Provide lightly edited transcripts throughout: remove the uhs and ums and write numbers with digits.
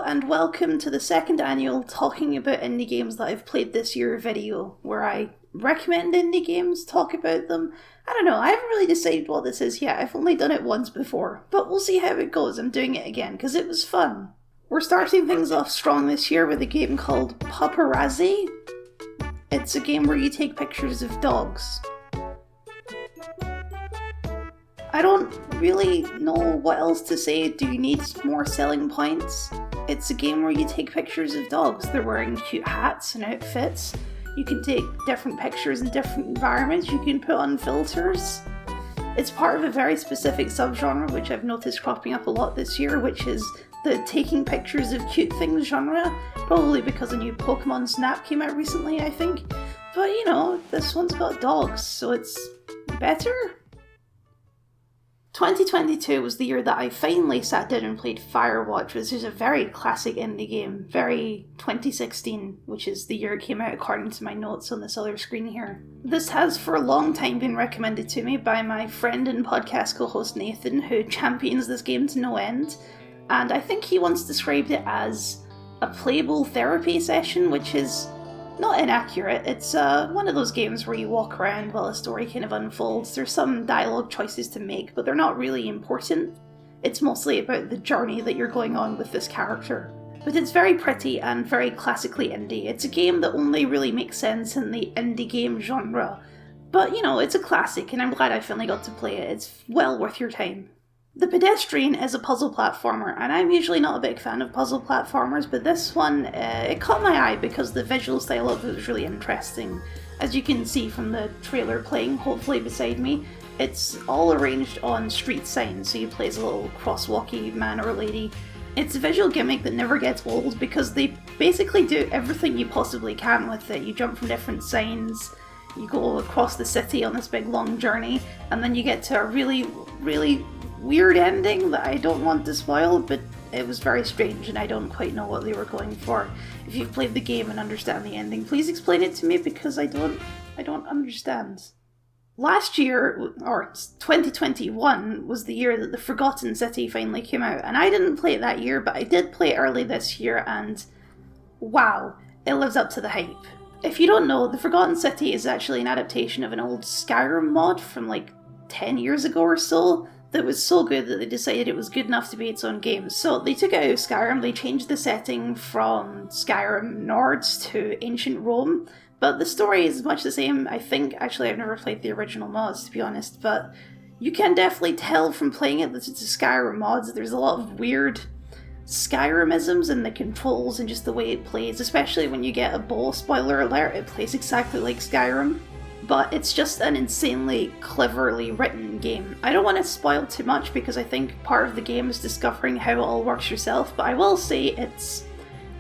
and welcome to the second annual Talking About Indie Games That I've Played This Year video, where I recommend indie games, talk about them. I don't know, I haven't really decided what this is yet. I've only done it once before, but we'll see how it goes. I'm doing it again, because it was fun. We're starting things off strong this year with a game called Pupperazzi. It's a game where you take pictures of dogs. I don't really know what else to say. Do you need more selling points? It's a game where you take pictures of dogs. They're wearing cute hats and outfits. You can take different pictures in different environments. You can put on filters. It's part of a very specific subgenre, which I've noticed cropping up a lot this year, which is the taking pictures of cute things genre. Probably because a new Pokemon Snap came out recently, I think. But you know, this one's got dogs, so it's better? 2022 was the year that I finally sat down and played Firewatch, which is a very classic indie game, very 2016, which is the year it came out according to my notes on this other screen here. This has for a long time been recommended to me by my friend and podcast co-host Nathan, who champions this game to no end, and I think he once described it as a playable therapy session, which is not inaccurate. It's one of those games where you walk around while a story kind of unfolds. There's some dialogue choices to make, but they're not really important. It's mostly about the journey that you're going on with this character. But it's very pretty and very classically indie. It's a game that only really makes sense in the indie game genre. But, you know, it's a classic, and I'm glad I finally got to play it. It's well worth your time. The Pedestrian is a puzzle platformer, and I'm usually not a big fan of puzzle platformers, but this one, it caught my eye because the visual style of it was really interesting. As you can see from the trailer playing, hopefully beside me, it's all arranged on street signs, so you play as a little crosswalky man or lady. It's a visual gimmick that never gets old because they basically do everything you possibly can with it. You jump from different signs, you go across the city on this big long journey, and then you get to a really weird ending that I don't want to spoil, but it was very strange and I don't quite know what they were going for. If you've played the game and understand the ending, please explain it to me because I don't understand. Last year, or 2021, was the year that The Forgotten City finally came out, and I didn't play it that year, but I did play it early this year, and wow, it lives up to the hype. If you don't know, The Forgotten City is actually an adaptation of an old Skyrim mod from like 10 years ago or so, that was so good that they decided it was good enough to be its own game. So they took it out of Skyrim, they changed the setting from Skyrim Nords to ancient Rome, but the story is much the same. I think, actually I've never played the original mods to be honest, but you can definitely tell from playing it that it's a Skyrim mods. There's a lot of weird Skyrimisms in the controls and just the way it plays, especially when you get a bow. Spoiler alert, it plays exactly like Skyrim. But it's just an insanely cleverly written game. I don't want to spoil too much because I think part of the game is discovering how it all works yourself, but I will say it's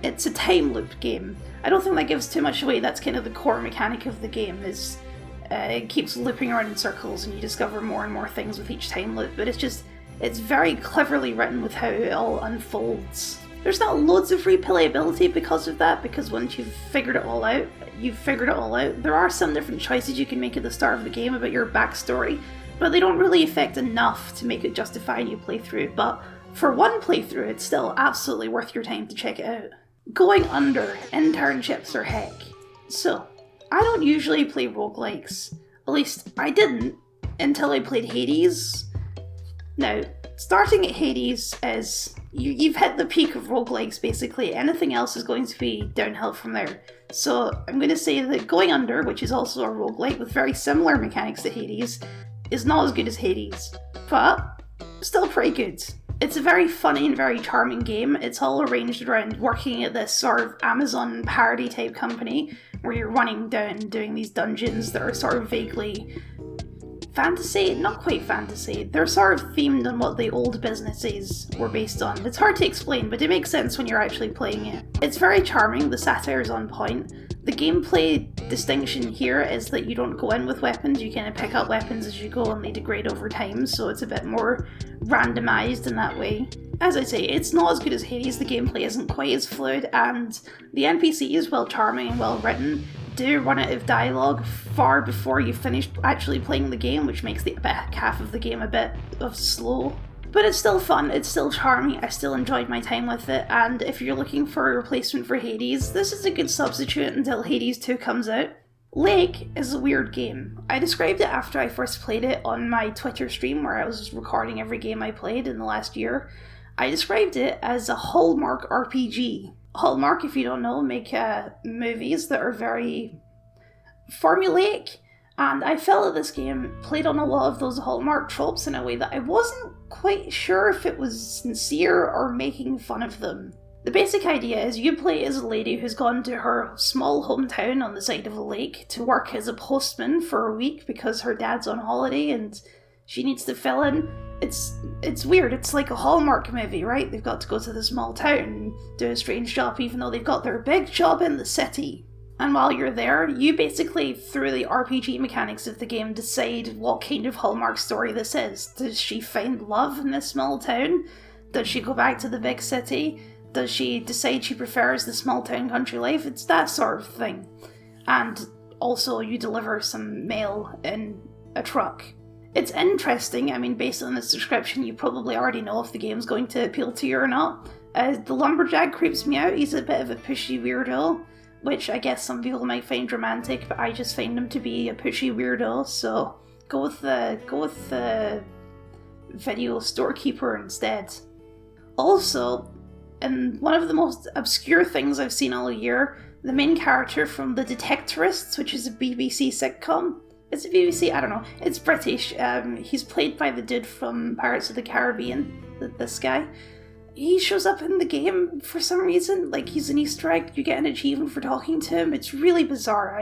a time loop game. I don't think that gives too much away. That's kind of the core mechanic of the game, is it keeps looping around in circles and you discover more and more things with each time loop, but it's very cleverly written with how it all unfolds. There's not loads of replayability because of that, because once you've figured it all out, you've figured it all out. There are some different choices you can make at the start of the game about your backstory, but they don't really affect enough to make it justify a new playthrough. But for one playthrough, it's still absolutely worth your time to check it out. Going Under, internships are heck. So, I don't usually play roguelikes. At least, I didn't until I played Hades. Now, starting at Hades is, you've hit the peak of roguelikes basically. Anything else is going to be downhill from there. So I'm going to say that Going Under, which is also a roguelike with very similar mechanics to Hades, is not as good as Hades, but still pretty good. It's a very funny and very charming game. It's all arranged around working at this sort of Amazon parody type company where you're running down doing these dungeons that are sort of vaguely fantasy, not quite fantasy. They're sort of themed on what the old businesses were based on. It's hard to explain, but it makes sense when you're actually playing it. It's very charming, the satire's on point. The gameplay distinction here is that you don't go in with weapons, you kind of pick up weapons as you go and they degrade over time, so it's a bit more randomised in that way. As I say, it's not as good as Hades, the gameplay isn't quite as fluid, and the NPCs, while charming and well written, do run out of dialogue far before you finish actually playing the game, which makes the back half of the game a bit of slow. But it's still fun, it's still charming, I still enjoyed my time with it, and if you're looking for a replacement for Hades, this is a good substitute until Hades 2 comes out. Lake is a weird game. I described it after I first played it on my Twitter stream where I was recording every game I played in the last year. I described it as a Hallmark RPG. Hallmark, if you don't know, make movies that are very formulaic, and I felt that this game played on a lot of those Hallmark tropes in a way that I wasn't quite sure if it was sincere or making fun of them. The basic idea is you play as a lady who's gone to her small hometown on the side of a lake to work as a postman for a week because her dad's on holiday and she needs to fill in. It's weird, it's like a Hallmark movie, right? They've got to go to the small town and do a strange job even though they've got their big job in the city. And while you're there, you basically, through the RPG mechanics of the game, decide what kind of Hallmark story this is. Does she find love in this small town? Does she go back to the big city? Does she decide she prefers the small town country life? It's that sort of thing. And also you deliver some mail in a truck. It's interesting, I mean, based on this description, you probably already know if the game's going to appeal to you or not. The lumberjack creeps me out, he's a bit of a pushy weirdo, which I guess some people might find romantic, but I just find him to be a pushy weirdo, so go with the video storekeeper instead. Also, and one of the most obscure things I've seen all year, the main character from The Detectorists, which is a BBC sitcom. It's a BBC, I don't know, it's British. He's played by the dude from Pirates of the Caribbean, this guy. He shows up in the game for some reason, like he's an Easter egg, you get an achievement for talking to him. It's really bizarre.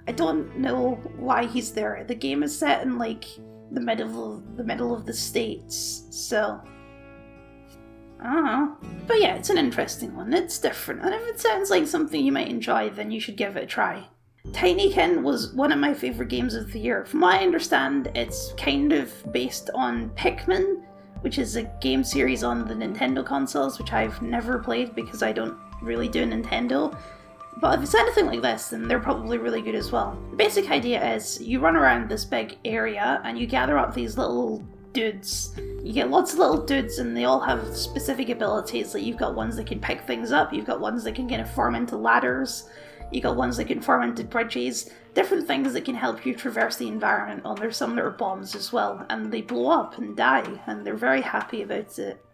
I don't know why he's there. The game is set in like the middle of the States, so I don't know. But yeah, it's an interesting one. It's different, and if it sounds like something you might enjoy, then you should give it a try. Tinykin was one of my favourite games of the year. From what I understand, it's kind of based on Pikmin, which is a game series on the Nintendo consoles, which I've never played because I don't really do Nintendo. But if it's anything like this, then they're probably really good as well. The basic idea is you run around this big area and you gather up these little dudes. You get lots of little dudes and they all have specific abilities. Like you've got ones that can pick things up, you've got ones that can kind of form into ladders, you got ones that can form into bridges, different things that can help you traverse the environment. Oh, there's some that are bombs as well, and they blow up and die, and they're very happy about it.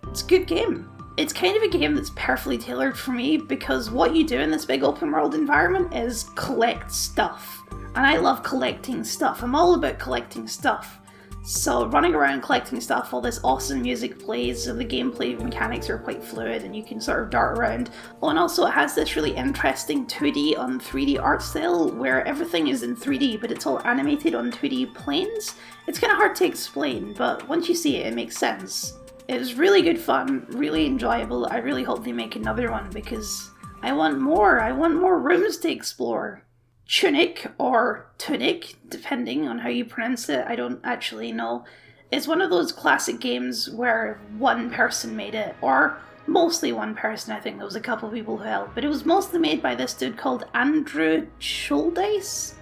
It's a good game. It's kind of a game that's perfectly tailored for me, because what you do in this big open world environment is collect stuff. And I love collecting stuff. I'm all about collecting stuff. So running around collecting stuff while this awesome music plays, and the gameplay mechanics are quite fluid and you can sort of dart around. Oh, and also it has this really interesting 2D on 3D art style where everything is in 3D but it's all animated on 2D planes. It's kind of hard to explain, but once you see it, it makes sense. It was really good fun, really enjoyable. I really hope they make another one because I want more rooms to explore. Tunic, or Tunic, depending on how you pronounce it, I don't actually know, is one of those classic games where one person made it, or mostly one person. I think there was a couple of people who helped, but it was mostly made by this dude called Andrew Schuldice.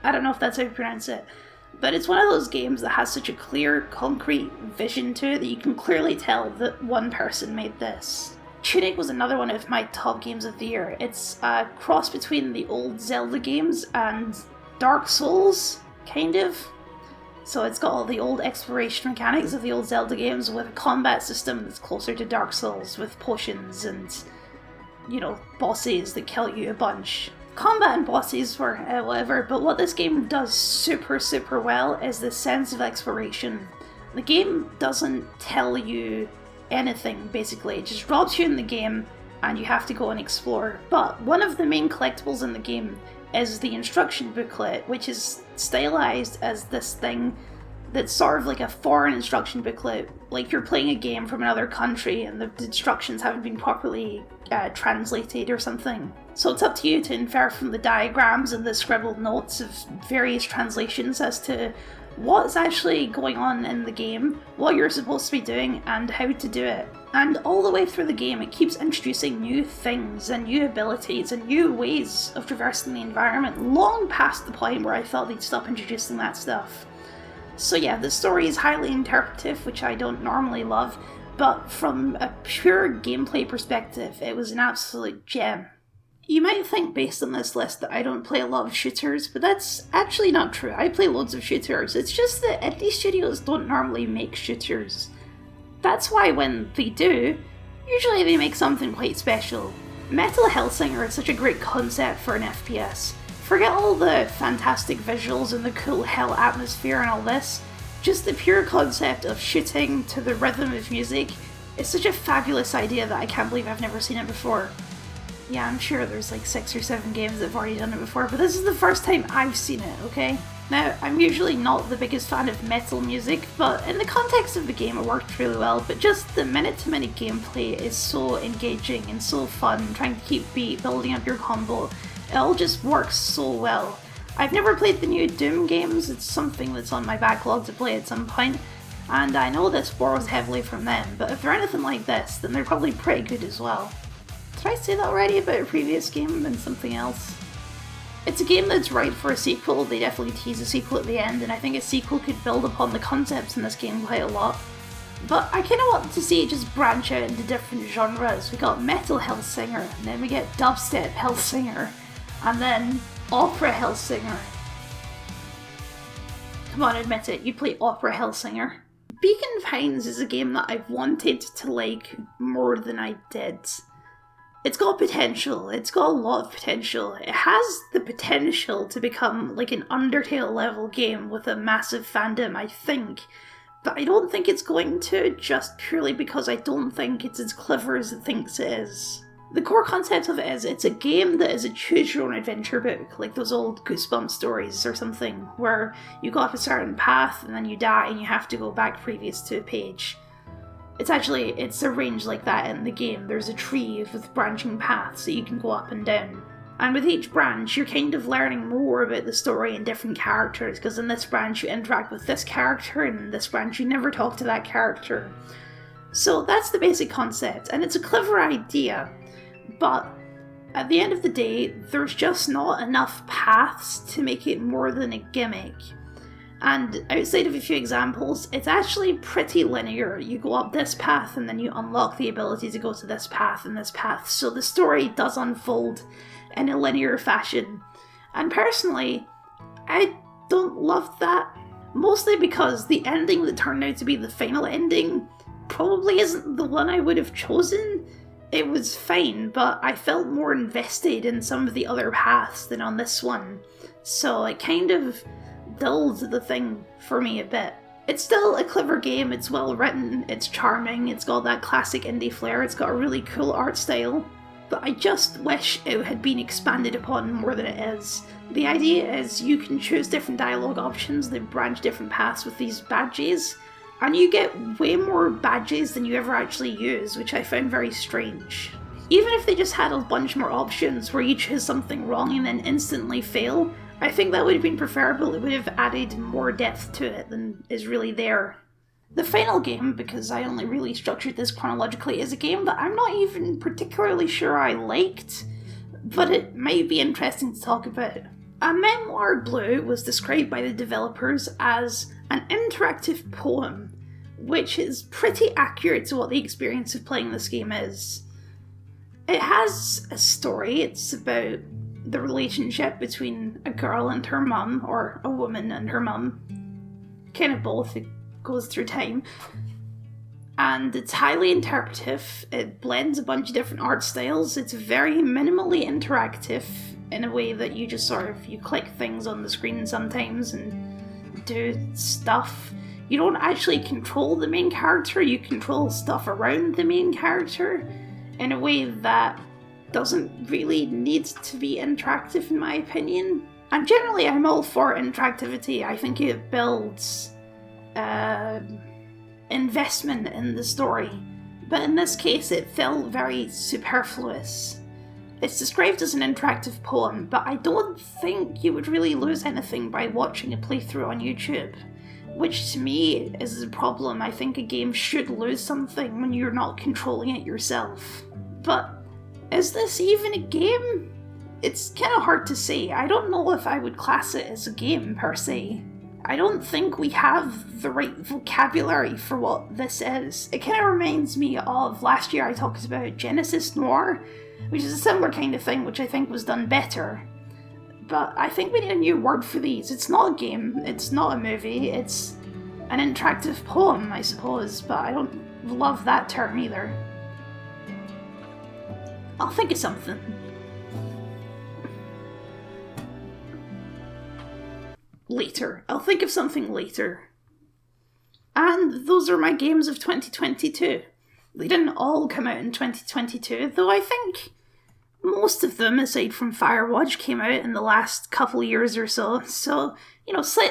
I don't know if that's how you pronounce it, but it's one of those games that has such a clear, concrete vision to it that you can clearly tell that one person made this. Tunic was another one of my top games of the year. It's a cross between the old Zelda games and Dark Souls, kind of. So it's got all the old exploration mechanics of the old Zelda games with a combat system that's closer to Dark Souls, with potions and, bosses that kill you a bunch. Combat and bosses were whatever, but what this game does super, super well is the sense of exploration. The game doesn't tell you anything, basically. It just drops you in the game and you have to go and explore. But one of the main collectibles in the game is the instruction booklet, which is stylized as this thing that's sort of like a foreign instruction booklet, like you're playing a game from another country and the instructions haven't been properly translated or something. So it's up to you to infer from the diagrams and the scribbled notes of various translations as to what's actually going on in the game, what you're supposed to be doing, and how to do it. And all the way through the game, it keeps introducing new things and new abilities and new ways of traversing the environment, long past the point where I thought they'd stop introducing that stuff. So yeah, the story is highly interpretive, which I don't normally love, but from a pure gameplay perspective, it was an absolute gem. You might think based on this list that I don't play a lot of shooters, but that's actually not true. I play loads of shooters. It's just that indie studios don't normally make shooters. That's why when they do, usually they make something quite special. Metal Hellsinger is such a great concept for an FPS. Forget all the fantastic visuals and the cool hell atmosphere and all this. Just the pure concept of shooting to the rhythm of music is such a fabulous idea that I can't believe I've never seen it before. Yeah, I'm sure there's like 6 or 7 games that have already done it before, but this is the first time I've seen it, okay? Now, I'm usually not the biggest fan of metal music, but in the context of the game it worked really well, but just the minute-to-minute gameplay is so engaging and so fun, trying to keep beat, building up your combo. It all just works so well. I've never played the new Doom games, it's something that's on my backlog to play at some point, and I know this borrows heavily from them, but if they're anything like this, then they're probably pretty good as well. Did I say that already about a previous game and something else? It's a game that's ripe for a sequel. They definitely tease a sequel at the end, and I think a sequel could build upon the concepts in this game quite a lot. But I kind of want to see it just branch out into different genres. We got Metal Hellsinger, and then we get Dubstep Hellsinger, and then Opera Hellsinger. Come on, admit it, you play Opera Hellsinger. Beacon Pines is a game that I've wanted to like more than I did. It's got potential, it's got a lot of potential. It has the potential to become like an Undertale level game with a massive fandom, I think. But I don't think it's going to, just purely because I don't think it's as clever as it thinks it is. The core concept of it is, it's a game that is a choose-your-own-adventure book, like those old Goosebumps stories or something, where you go up a certain path and then you die and you have to go back previous to a page. It's arranged like that in the game. There's a tree with branching paths that you can go up and down. And with each branch, you're kind of learning more about the story and different characters, because in this branch you interact with this character, and in this branch you never talk to that character. So that's the basic concept, and it's a clever idea, but at the end of the day, there's just not enough paths to make it more than a gimmick. And outside of a few examples, it's actually pretty linear. You go up this path and then you unlock the ability to go to this path and this path. So the story does unfold in a linear fashion. And personally, I don't love that. Mostly because the ending that turned out to be the final ending probably isn't the one I would have chosen. It was fine, but I felt more invested in some of the other paths than on this one. So it kind of dulled the thing for me a bit. It's still a clever game, it's well written, it's charming, it's got that classic indie flair, it's got a really cool art style, but I just wish it had been expanded upon more than it is. The idea is you can choose different dialogue options that branch different paths with these badges, and you get way more badges than you ever actually use, which I found very strange. Even if they just had a bunch more options where you choose something wrong and then instantly fail, I think that would have been preferable. It would have added more depth to it than is really there. The final game, because I only really structured this chronologically, is a game that I'm not even particularly sure I liked, but it might be interesting to talk about. A Memoir Blue was described by the developers as an interactive poem, which is pretty accurate to what the experience of playing this game is. It has a story. It's about the relationship between a girl and her mum, or a woman and her mum. Kind of both, it goes through time. And it's highly interpretive, it blends a bunch of different art styles, it's very minimally interactive in a way that you just you click things on the screen sometimes and do stuff. You don't actually control the main character, you control stuff around the main character in a way that doesn't really need to be interactive in my opinion. And generally I'm all for interactivity. I think it builds investment in the story. But in this case it felt very superfluous. It's described as an interactive poem, but I don't think you would really lose anything by watching a playthrough on YouTube. Which to me is a problem. I think a game should lose something when you're not controlling it yourself. But is this even a game? It's kind of hard to say. I don't know if I would class it as a game per se. I don't think we have the right vocabulary for what this is. It kind of reminds me of last year I talked about Genesis Noir, which is a similar kind of thing, which I think was done better. But I think we need a new word for these. It's not a game, it's not a movie, it's an interactive poem, I suppose, but I don't love that term either. I'll think of something. Later. I'll think of something later. And those are my games of 2022. They didn't all come out in 2022, though I think most of them, aside from Firewatch, came out in the last couple years or so. So,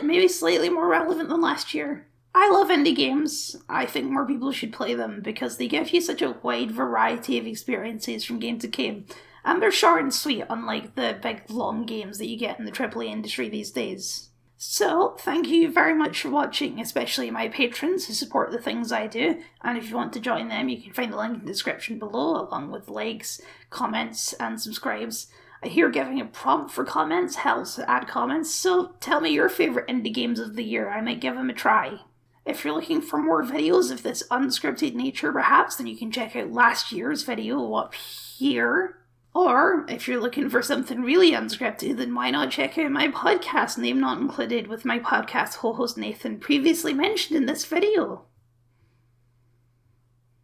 maybe slightly more relevant than last year. I love indie games. I think more people should play them because they give you such a wide variety of experiences from game to game. And they're short and sweet, unlike the big long games that you get in the AAA industry these days. So, thank you very much for watching, especially my patrons who support the things I do, and if you want to join them, you can find the link in the description below, along with likes, comments, and subscribes. I hear giving a prompt for comments helps to add comments, so tell me your favourite indie games of the year, I might give them a try. If you're looking for more videos of this unscripted nature perhaps, then you can check out last year's video up here. Or, if you're looking for something really unscripted, then why not check out my podcast, Name Not Included, with my podcast co-host Nathan, previously mentioned in this video.